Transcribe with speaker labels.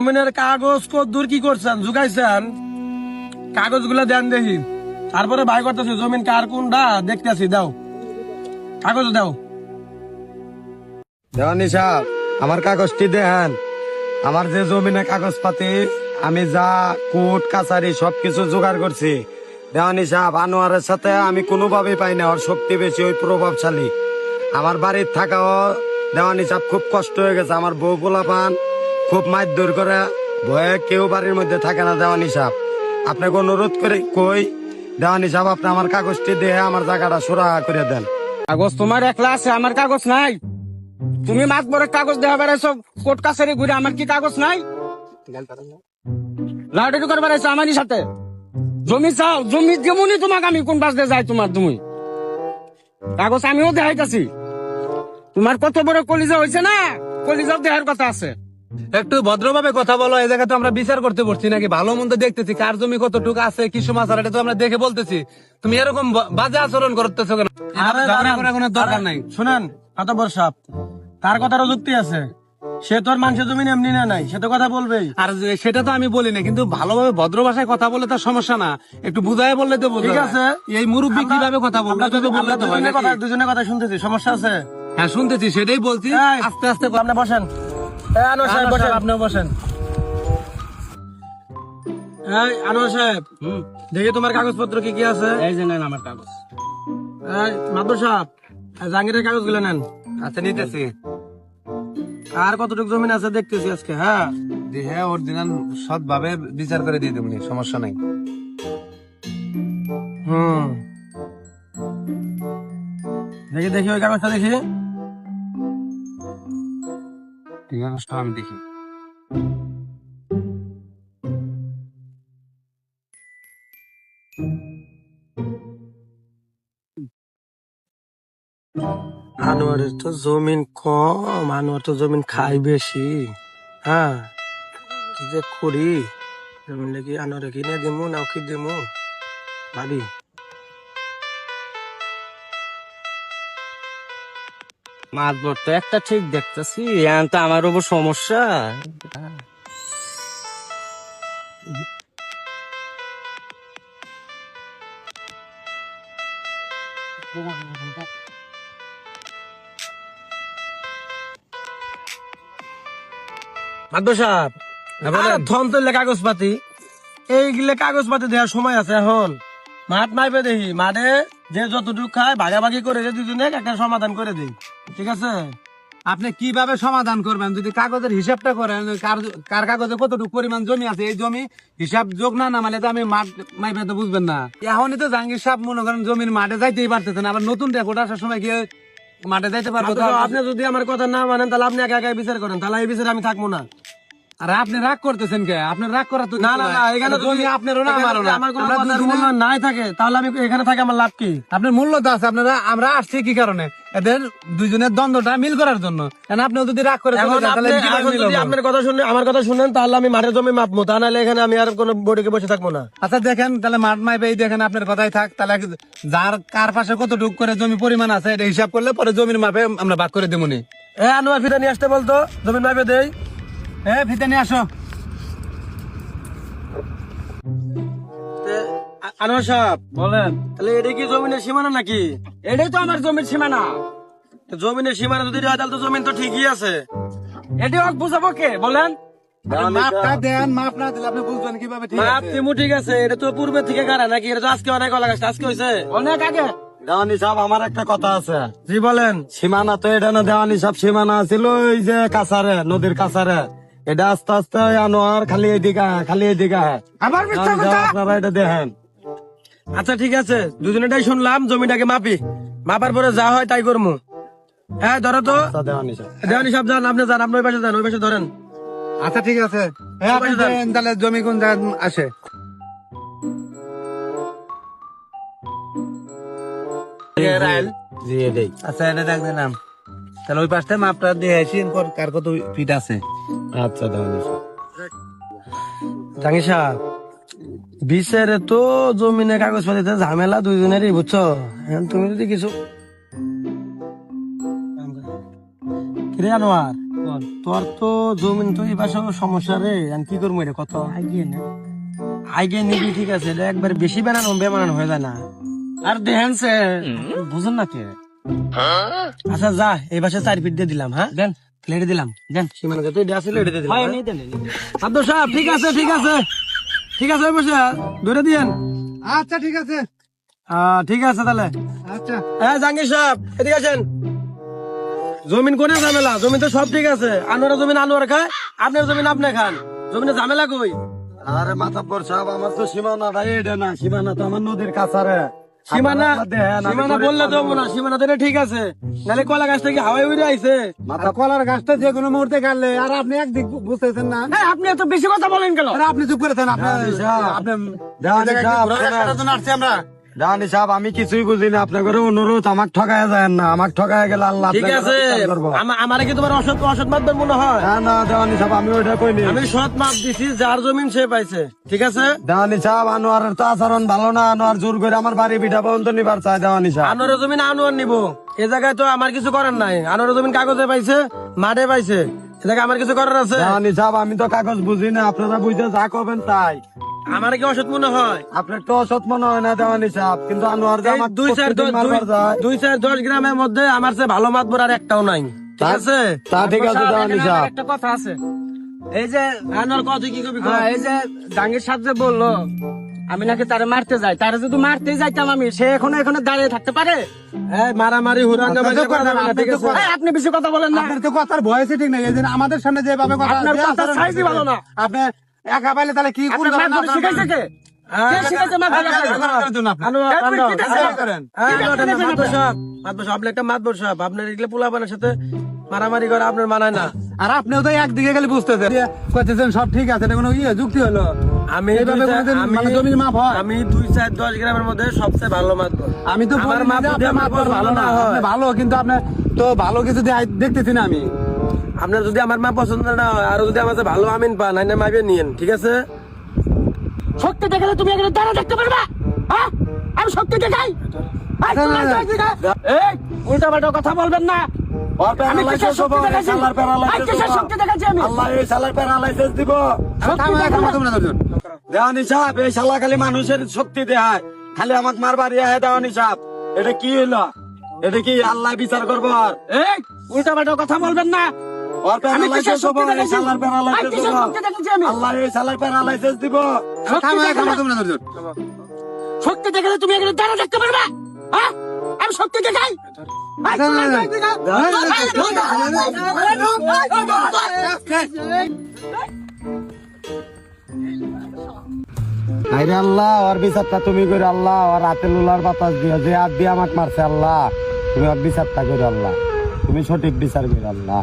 Speaker 1: জমিনের কাগজ কদ্দুর কি করছেন জুগাইছেন কাগজ গুলা দেন দেখি তারপরে ভাই করতেছে জমিন কার কোনটা দেখতেছি দাও কাগজ দাও
Speaker 2: দেওয়ানি সাহেব আমার কাগজটি দেখেন আমার যে জমিনের কাগজ পাতি আমি যা কোর্ট কাছারি সবকিছু জোগাড় করছি দেওয়ানি সাহেব আনোয়ারের সাথে আমি কোনোভাবেই পাই না ওর শক্তি বেশি ওই প্রভাবশালী আমার বাড়ির থাকাও দেওয়ানি সাহেব খুব কষ্ট হয়ে গেছে আমার বউ পোলাপান খুব মারধর করে ভয়ে কেউ বাড়ির মধ্যে থাকে না দেওয়ানি সাহেব আপনাকে অনুরোধ করে কই দেওয়ানি সাহেব আপনি আমার কাগজটি দেখে আমার জায়গাটা সুরাহা করে দেন।
Speaker 3: কাগজ তোমার একলা আছে, আমার কাগজ নাই। তুমি মাত বড় কাগজ দেওয়া বেড়াইছো কোর্ট কাছারি ঘুরে, আমার কি কাগজ নাই? লাউডি করে বেড়াইছো আমারই সাথে। জমি চাও, জমি যেমনই তোমাকে আমি কোন পাশ দিয়ে যাই তোমার তুমি কাগজ আমিও দেখাইতেছি। তোমার কত বড় কলিজা হয়েছে না, কলিজাও দেখার কথা আছে।
Speaker 4: একটু ভদ্রভাবে কথা বলো। এই জায়গায় তো আমরা বিচার করতে বসছি নাকি, ভালো মন্দ দেখতেছি, কার জমি কতটুকু আছে কি সমাচার এটা তো আমরা দেখে বলতেছি। তুমি এরকম বাজে আচরণ করতেছো কেন? ঝগড়া করার কোনো দরকার নাই।
Speaker 1: শুনেন আতবর সাহেব তার কথারও যুক্তি আছে, সে তোর মানুষের জমিন এমনি না নাই, সে তো কথা বলবেই।
Speaker 4: আর সেটা তো আমি বলি না, কিন্তু ভালোভাবে ভদ্র ভাষায় কথা বলে তার সমস্যা না, একটু বুঝায় বললে তো বোঝা
Speaker 1: ঠিক
Speaker 4: যায়।
Speaker 1: আছে
Speaker 4: এই মুরব্বী কিভাবে কথা বলবে
Speaker 1: আমরা
Speaker 4: বললে তো হয় নাকি?
Speaker 1: দুজনের কথা শুনতেছি, সমস্যা আছে?
Speaker 4: হ্যাঁ শুনতেছি, সেটাই বলছি।
Speaker 1: এই,
Speaker 4: আস্তে আস্তে
Speaker 1: আপনি বসেন। আনোয়ার সাহেব বসেন, আপনিও বসেন। এই আনোয়ার সাহেব দেখি তোমার কাগজপত্র কি কি আছে।
Speaker 3: এই যে নেন আমার কাগজ।
Speaker 1: এই মাদুর সাহেব জাহাঙ্গীরের কাগজ গুলো নেন।
Speaker 4: আচ্ছা নিতেছি।
Speaker 1: আর কতটুকু জমিন আছে দেখতেছি আজকে। হ্যাঁ
Speaker 4: হ্যাঁ অরিজিনাল সৎ ভাবে বিচার করে দিয়ে দেবো, সমস্যা নাই।
Speaker 1: দেখি দেখি ওই কাগজটা দেখি।
Speaker 4: ঠিক আছে আমি দেখি।
Speaker 1: আনোয়ারের তো জমিন কম, আনোয়ার তো জমিন খাই বেশি। হ্যাঁ কি যে করি, জমিন কি আনোয়ারে কিনে দিমু নাও কি দিমু ভাবি।
Speaker 3: মাছ তো একটা ঠিক দেখতেছি, এখন তো আমার উপর সমস্যা।
Speaker 1: মাদুর সাহেব ধন তুললে কাগজপাতি, এইগুলো কাগজপাতি দেওয়ার সময় আছে এখন। মাঠ মাইপে দেখি, মাঠে যে যতটুকু খায় ভাগাভাগি করে দুজনে একটা সমাধান করে দিই, ঠিক আছে?
Speaker 4: আপনি কিভাবে সমাধান করবেন যদি কাগজের হিসাবটা করেন, কার কাগজে কতটুকু পরিমাণ জমি আছে, এই জমি হিসাব যোগ না নামালে তো আমি মাঠ মাইপে তো বুঝবেন না। এখনই তো জাহাঙ্গীর সাহেব মনে করেন জমির মাঠে যাইতেই পারতেছেন, আবার নতুন রেকর্ড আসার সময় গিয়ে মাঠে যাইতে পারবো তো?
Speaker 1: আপনি যদি আমার কথা না মানেন তাহলে আপনি একা একা বিচার করেন, তাহলে এই বিচারে আমি থাকবো না।
Speaker 4: আর আপনি রাগ করতেছেন কে? আপনার রাগ করা তো
Speaker 1: না না না, এখানে
Speaker 4: জমি আপনারও না আমারও না।
Speaker 1: আমার কোনো
Speaker 4: আমরা
Speaker 1: কথার
Speaker 4: দুজনে-
Speaker 1: মূল্য নাই থাকে, তাহলে আমি এখানে থাকি আমার লাভ কি?
Speaker 4: আপনার মূল্য তো আছে, আপনারা আমরা আসছি কি কারণে? এদের দুজনের দ্বন্দ্বটা মিল করার জন্য। কারণ আপনিও যদি রাগ করে চলে
Speaker 1: এখন
Speaker 4: যান, তাহলে
Speaker 1: আপনি-
Speaker 4: কিভাবে
Speaker 1: এখন
Speaker 4: মিল
Speaker 1: যদি
Speaker 4: হবে?
Speaker 1: আপনার কথা শুনে আমার কথা শুনেন তাহলে আমি মাঠের জমি মাপবো, তা নাহলে এখানে আমি আর কোনো বডিকে বসে থাকবো না।
Speaker 4: আচ্ছা দেখেন, তাহলে মাঠ মাইপে দেখেন আপনার কথাই থাক, তাহলে যার কার পাশে কতটুকু করে জমি পরিমাণ আছে এটা হিসাব করলে পরে জমির মাপে আমরা ভাগ করে দেবো নি।
Speaker 1: আনোয়ার ফিতা নিয়ে আসতে বলতো, জমিন মাপে দেই।
Speaker 4: ফিতে নিয়ে আসো।
Speaker 1: আনোয়ার সাহেব
Speaker 3: বলেন,
Speaker 1: তাহলে এটা কি জমিনের সীমানা নাকি?
Speaker 3: এটাই তো আমার জমির সীমানা।
Speaker 1: তো জমিনের সীমানা যদি হয় তাহলে তো জমিন তো ঠিকই আছে।
Speaker 3: এটি হোক বুঝাবো কে বলেন?
Speaker 4: মাপটা দেন, মাপ না দিলে আপনি বুঝবেন কিভাবে ঠিক
Speaker 1: মাপ
Speaker 4: আছে?
Speaker 1: তিমু ঠিক আছে, এটা তো পূর্বে থেকে কারা নাকি? এটা তো আজকে অনেক লাগাচ্ছে, আজকে হয়েছে
Speaker 3: অনেক আগে।
Speaker 2: দেওয়ানি সাহেব আমার একটা কথা আছে।
Speaker 1: জি বলেন।
Speaker 2: সীমানা তো এটা না, দেওয়ানি সাহেব সীমানা ছিল ওই যে কাছারে, নদীর কাছারে। এটা আস্তে আস্তে আনোয়ার খালি এদিকে আয়, খালি এদিকে আয়।
Speaker 3: আবার মিথ্যা
Speaker 2: দেওয়ানি
Speaker 3: কথা।
Speaker 2: সাহেব, আপনারা এটা দেখেন।
Speaker 1: আচ্ছা ঠিক আছে, দুজনেটাই শুনলাম, জমিটাকে মাপি, মাপার পরে যা হয় তাই করবো। হ্যাঁ ধরো তো
Speaker 2: আচ্ছা, দেওয়ানি সাহেব
Speaker 1: দেওয়ানি সাহেব যান, আপনি যান, আপনি ওই পাশে যান, ওই পাশে ধরেন।
Speaker 4: আচ্ছা ঠিক আছে। আপনি
Speaker 1: দেন।
Speaker 4: দেন, তাহলে জমি কোন জায়গায় আসে?
Speaker 2: জি এটাই।
Speaker 4: আচ্ছা এটা দেখ দিলাম, তাহলে ওই পাশটা মাপটা দিয়ে আসি, এরপর কার কত ফিট আছে।
Speaker 2: আচ্ছা দেওয়ানি সাহেব।
Speaker 1: জাঙ্গি সাহেব বিচারে তো জমিনের কাগজপাতিতে ঝামেলা দুইজনেরই, বুঝছো? এখন তুমি যদি কিছু কিরে আনোয়ার তোর তো জমিন তো এই পাশে সমস্যা রে, আমি কি করবো এটা কত আগে নিবি, ঠিক আছে, এটা একবার বেশি বানানো বেমানানো হয়ে যায় না।
Speaker 3: আর দেখেন সে বুঝুন না কে
Speaker 1: আচ্ছা যা, এই পাশে 4 ফিট দিয়ে দিলাম, হ্যাঁ
Speaker 3: দেন
Speaker 1: লেটে দিলাম, দেন সীমানা যত এটা আছে লেটে দিয়ে দিলাম,
Speaker 3: হয়
Speaker 1: হ্যাঁ?
Speaker 3: নেই দেন
Speaker 1: আব্দুল সাহেব ঠিক আছে, ঠিক আছে, ঠিক আছে, ওই পাশে ধরে দিয়েন।
Speaker 4: আচ্ছা ঠিক আছে,
Speaker 1: ঠিক আছে তাহলে।
Speaker 4: আচ্ছা
Speaker 1: হ্যাঁ জাহাঙ্গীর সাহেব এদিকে আসেন। জমিন কোনে ঝামেলা? জমিন তো সব ঠিক আছে, আনোয়ারের জমিন আনোয়ার খায়, আপনার জমিন আপনি খান, জমিনে ঝামেলা কই?
Speaker 2: আরে মাতাব্বর সাহেব, আমার তো সীমানাটা এটা না, সীমানা তো আমার নদীর কাছারে।
Speaker 1: সীমানা
Speaker 2: দেখেন, আমি
Speaker 1: সীমানা
Speaker 2: গরিব
Speaker 1: বললে তো
Speaker 2: মানুষ।
Speaker 1: না, সীমানা তো এটা ঠিক আছে, নাহলে কলা গাছ থেকে হাওয়ায় উড়ে আইছে।
Speaker 4: মাথা কলার গাছটা যে কোনো মুহূর্তে কাটলে, আর আপনি একদিক বুঝতেছেন না।
Speaker 3: হ্যাঁ, আপনি এত বেশি কথা বলেন কেন?
Speaker 4: আরে আপনি চুপ করেছেন,
Speaker 2: দেওয়ানি সাহেব, আমি কিছুই বুঝি না, আপনার করে অনুরোধ, আমাকে ঠকায় যায় না, আমাকে ঠকায় গেলে আল্লাহ
Speaker 1: ঠিক
Speaker 2: আপনাকে
Speaker 1: আছে,
Speaker 2: বিচার করবো।
Speaker 1: আমার কি তোমার অসৎ অসৎ মাধ্যম মনে হয়?
Speaker 2: না দেওয়ানি সাহেব, আমি ওইটা কইনি।
Speaker 1: আমি সৎ মাপ দিছি, যার জমিন সে পাইছে, ঠিক আছে?
Speaker 2: দেওয়ানি সাহেব, আনোয়ারের তো আচরণ ভালো না, আনোয়ার জোর করে আমার বাড়ি পিঠা পর্যন্ত নিবার চায়। দেওয়ানি সাহেব,
Speaker 1: আনোয়ারের জমিন আনোয়ার নিব, এ জায়গায় তো আমার কিছু করার নাই। আনোয়ারের জমিন কাগজে পাইছে, মাঠে পাইছে, এ জায়গায় আমার কিছু করার আছে?
Speaker 2: দেওয়ানি সাহেব, আমি তো কাগজ বুঝি না, আপনারা বুঝতে যা করবেন তাই।
Speaker 1: আমার কি অসৎ মনে হয়?
Speaker 2: আপনার তো অসৎ মনে হয় না দেওয়ানি সাহেব, কিন্তু আনোয়ার যে
Speaker 1: এই
Speaker 2: আমার
Speaker 1: 2-4-10 গ্রামের মধ্যে আমার চেয়ে ভালো মাতবর আর একটাও নাই, ঠিক আছে?
Speaker 2: তা ঠিক আছে দেওয়ানি
Speaker 3: এখানে
Speaker 2: সাহেব।
Speaker 3: আমার একটা কথা আছে। এই যে
Speaker 1: আনোয়ার কত কি করবি?
Speaker 3: এই যে জাহাঙ্গীর সাহেব যে বললো আমি নাকি তারে মারতে যাই, তারে যদি মারতে যাইতাম আমি, সে এখানে দাঁড়িয়ে থাকতে পারে?
Speaker 1: মারামারি হুরাঙ্গা
Speaker 4: আপনার তো কথা-
Speaker 1: ঠিক আছে?
Speaker 3: এই, আপনি বেশি কথা বলেন না।
Speaker 4: আপনার তো কথার ভয়েসে ঠিক নাই, এই যে আমাদের সামনে যেভাবে কথা,
Speaker 3: আপনার
Speaker 4: যে
Speaker 3: কথার
Speaker 4: আচরণ
Speaker 3: সাইজই ভালো না।
Speaker 4: আপনি একা পাইলে তাহলে কি
Speaker 3: আপনার
Speaker 4: করবেন?
Speaker 3: মারধর শিখাইছে কে? কে শিখাইছে মারধর শিখাইছে?
Speaker 1: আনোয়ার,
Speaker 3: এই,
Speaker 1: আনোয়ার,
Speaker 3: কি
Speaker 1: আনোয়ার,
Speaker 4: করেন?
Speaker 1: মাতবর সাহেব, আপনি একটা মাতবর সাহেব, আপনার এগুলো পোলাপানের সাথে মারামারি করে আপনার মানায় না।
Speaker 4: আর আপনিও তো একদিকে গেলে বুঝতেছেন, কইতেছেন সব ঠিক আছে, এটা কোনো যুক্তি হলো?
Speaker 1: আমি
Speaker 4: এইভাবে কোনোদিন মানে জমির মাপ হয়?
Speaker 1: আমি 2-4-10 গ্রামের মধ্যে সবচেয়ে ভালো মাতবর।
Speaker 4: আমি তো
Speaker 1: আমার
Speaker 4: বলি না
Speaker 1: মাপ
Speaker 4: যে
Speaker 1: যদি
Speaker 4: আপনার
Speaker 1: আমার
Speaker 4: মাপ ভালো না,
Speaker 1: হয়,
Speaker 4: আপনি ভালো, কিন্তু আপনি তো ভালো কিছু দেখতেছি না আমি।
Speaker 1: আপনার যদি আমার মা পছন্দ না হয়, আর যদি আমার কাছে ভালো আমিন পান, আইনা মাইবে নিয়েন, ঠিক আছে?
Speaker 3: শক্তি দেখালে তুমি এখানে দাঁড়া দেখতে পারবা? হ্যাঁ, আমি শক্তি দেখাই? এই, তুমি শক্তি দেখাও। এই, উল্টাপাল্টা কথা বলবেন না। আমি কিসের শক্তি দেখাচ্ছি? এই, কিসের শক্তি দেখাচ্ছি আমি?
Speaker 2: আল্লাহ এই শালার প্যারালাইসিস দিব।
Speaker 3: শক্তি দেখালে-
Speaker 2: দেওয়ানি সাহেব, এই শালা খালি মানুষের শক্তি দেয়, খালি আমাকে মারবার ইয়ে দেওয়ানি সাহেব। এটা কি হইলো? এটা কি আল্লাহ বিচার করবো? আর
Speaker 3: এই, উল্টাপাল্টা কথা বলবেন না।
Speaker 2: ওর
Speaker 3: আমি
Speaker 2: প্যারালাইসিস
Speaker 3: কিসের শক্তি
Speaker 2: হবো, এই
Speaker 3: দেখাচ্ছি?
Speaker 2: শালার
Speaker 3: এই,
Speaker 2: প্যারালাইসিস
Speaker 3: কিসের
Speaker 2: হবো।
Speaker 3: শক্তি দেখাচ্ছি আমি?
Speaker 2: আল্লাহ এই শালার প্যারালাইসিস দিব।
Speaker 3: শক্তি দেখালে- শক্তি দেখালে তুমি এখানে দাঁড়া দেখতে পারবা? হ্যাঁ, আমি শক্তি দেখাই? এই, তুমি শক্তি দেখাও।
Speaker 2: আরে আল্লাহ, ওর বিচারটা তুমি করে আল্লাহ, ওর হাতে লুলার বাতাস দিয়ে যে হাত দিয়ে আমাকে মারছে আল্লাহ, তুমি ওর বিচারটা করে আল্লাহ, তুমি সঠিক বিচার করে আল্লাহ।